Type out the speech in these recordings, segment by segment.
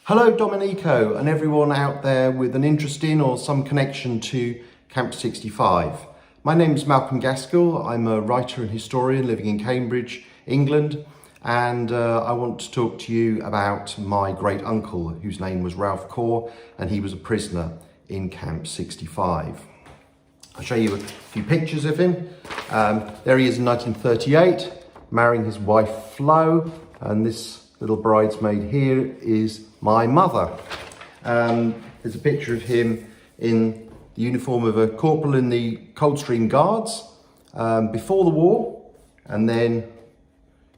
Hello Domenico and everyone out there with an interest in or some connection to Camp 65. My name is Malcolm Gaskill. I'm a writer and historian living in Cambridge, England, and I want to talk to you about my great uncle whose name was Ralph Corps, and he was a prisoner in Camp 65. I'll show you a few pictures of him. There he is in 1938, marrying his wife Flo, and this little bridesmaid here is my mother. There's a picture of him in the uniform of a corporal in the Coldstream Guards before the war, and then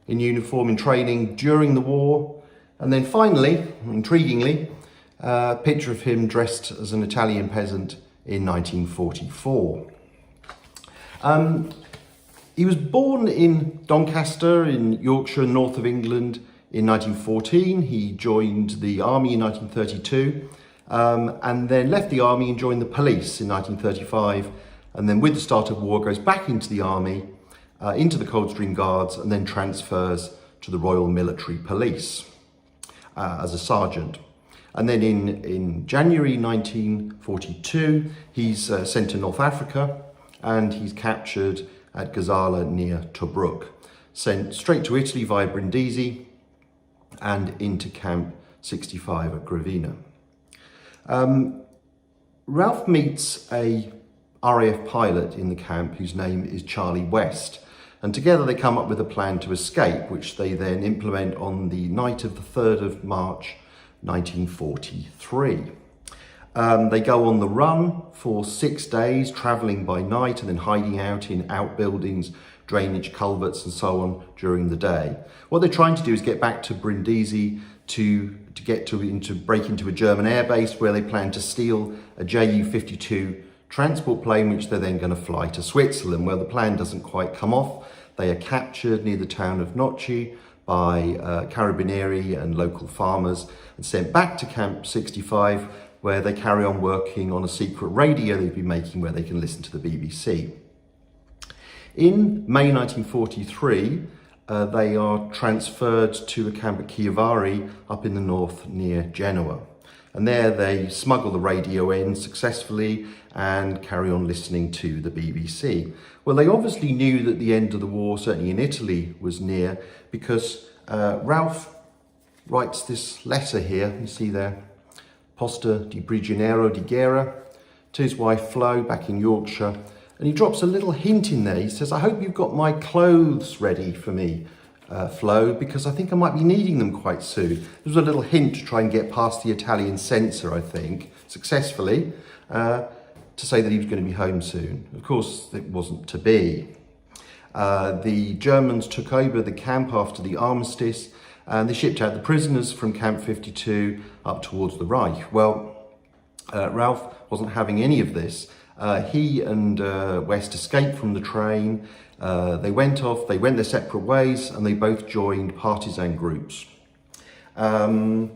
in uniform in training during the war, and then finally, intriguingly, a picture of him dressed as an Italian peasant in 1944. He was born in Doncaster in Yorkshire, north of England, in 1914. He joined the army in 1932 and then left the army and joined the police in 1935, and then with the start of war goes back into the army, into the Coldstream Guards, and then transfers to the Royal Military Police as a sergeant. And then in January 1942 he's sent to North Africa, and he's captured at Gazala near Tobruk, sent straight to Italy via Brindisi and into Camp 65 at Gravina. Ralph meets a RAF pilot in the camp whose name is Charlie West, and together they come up with a plan to escape, which they then implement on the night of the 3rd of March 1943. They go on the run for 6 days, travelling by night and then hiding out in outbuildings, drainage culverts and so on during the day. What they're trying to do is get back to Brindisi to break into a German airbase where they plan to steal a Ju-52 transport plane, which they're then going to fly to Switzerland. Well, the plan doesn't quite come off. They are captured near the town of Noci by Carabinieri and local farmers and sent back to Camp 65, where they carry on working on a secret radio they've been making where they can listen to the BBC. In May 1943, they are transferred to a camp at Chiavari up in the north near Genoa. And there they smuggle the radio in successfully and carry on listening to the BBC. Well, they obviously knew that the end of the war, certainly in Italy, was near, because Ralph writes this letter here, you see there, Posta di prigioniero di Guerra, to his wife Flo back in Yorkshire. And he drops a little hint in there. He says, I hope you've got my clothes ready for me, Flo, because I think I might be needing them quite soon. There was a little hint to try and get past the Italian censor, I think, successfully, to say that he was going to be home soon. Of course, it wasn't to be. The Germans took over the camp after the armistice, and they shipped out the prisoners from Camp 52 up towards the Reich. Well, Ralph wasn't having any of this. He and West escaped from the train. They went their separate ways, and they both joined partisan groups. So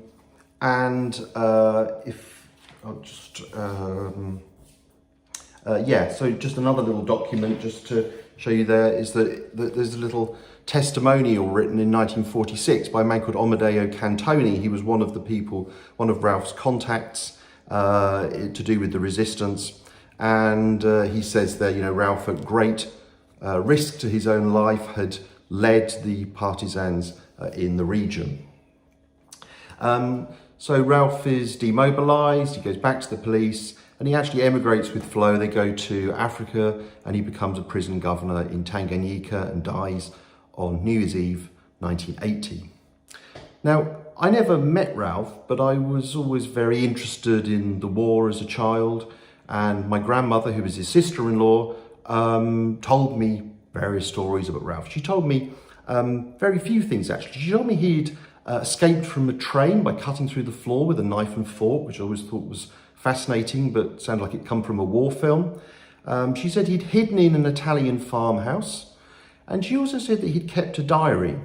just another little document just to show you there is that there's a little testimonial written in 1946 by a man called Amedeo Cantoni. He was one of Ralph's contacts to do with the resistance. And he says there, Ralph at great risk to his own life had led the partisans in the region. So Ralph is demobilised, he goes back to the police, and he actually emigrates with Flo. They go to Africa, and he becomes a prison governor in Tanganyika and dies on New Year's Eve 1980. Now, I never met Ralph, but I was always very interested in the war as a child. And my grandmother, who was his sister-in-law, told me various stories about Ralph. She told me very few things, actually. She told me he'd escaped from a train by cutting through the floor with a knife and fork, which I always thought was fascinating, but sounded like it come from a war film. She said he'd hidden in an Italian farmhouse, and she also said that he'd kept a diary.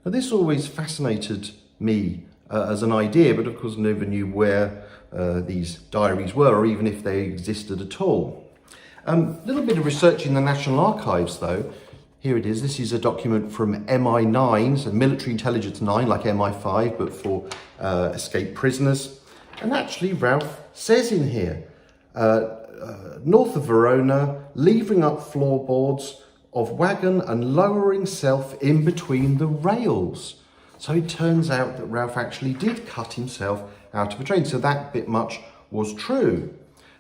Now, this always fascinated me as an idea, but of course never knew where these diaries were, or even if they existed at all. A little bit of research in the National Archives, though. Here it is. This is a document from MI9, so Military Intelligence 9, like MI5, but for escaped prisoners. And actually, Ralph says in here, north of Verona, levering up floorboards of wagon and lowering self in between the rails. So it turns out that Ralph actually did cut himself out of a train. So that bit much was true.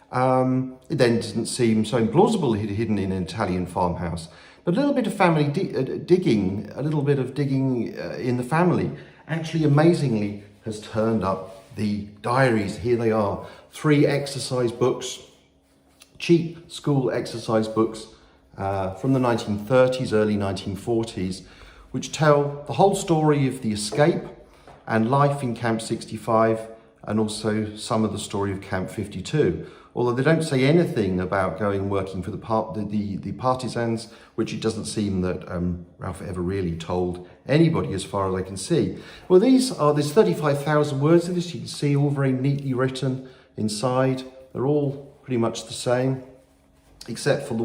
It then didn't seem so implausible he'd hidden in an Italian farmhouse. But a little bit of family digging, a little bit of digging in the family, actually amazingly has turned up the diaries. Here they are, 3 exercise books, cheap school exercise books from the 1930s, early 1940s, which tell the whole story of the escape and life in Camp 65, and also some of the story of Camp 52. Although they don't say anything about going and working for the partisans, which it doesn't seem that Ralph ever really told anybody as far as I can see. Well, there's 35,000 words of this. You can see all very neatly written inside. They're all pretty much the same, except for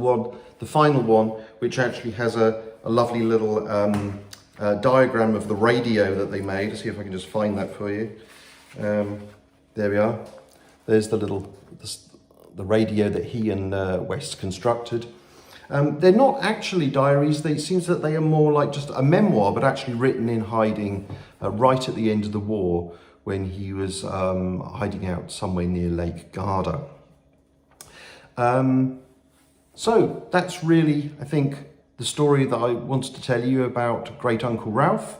the final one, which actually has a lovely little diagram of the radio that they made. Let's see if I can just find that for you. There we are. There's the radio that he and West constructed. They're not actually diaries. It seems that they are more like just a memoir, but actually written in hiding right at the end of the war when he was hiding out somewhere near Lake Garda. So that's really, I think, the story that I wanted to tell you about Great Uncle Ralph.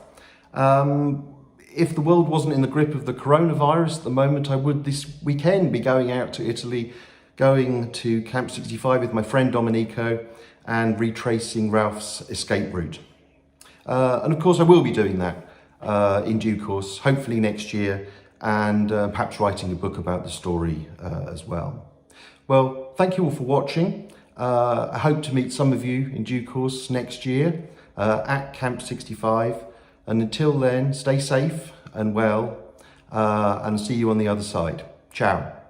If the world wasn't in the grip of the coronavirus at the moment, I would this weekend be going out to Italy, going to Camp 65 with my friend Domenico and retracing Ralph's escape route. And of course I will be doing that in due course, hopefully next year, and perhaps writing a book about the story as well. Well, thank you all for watching. I hope to meet some of you in due course next year at Camp 65. And until then, stay safe and well, and see you on the other side. Ciao.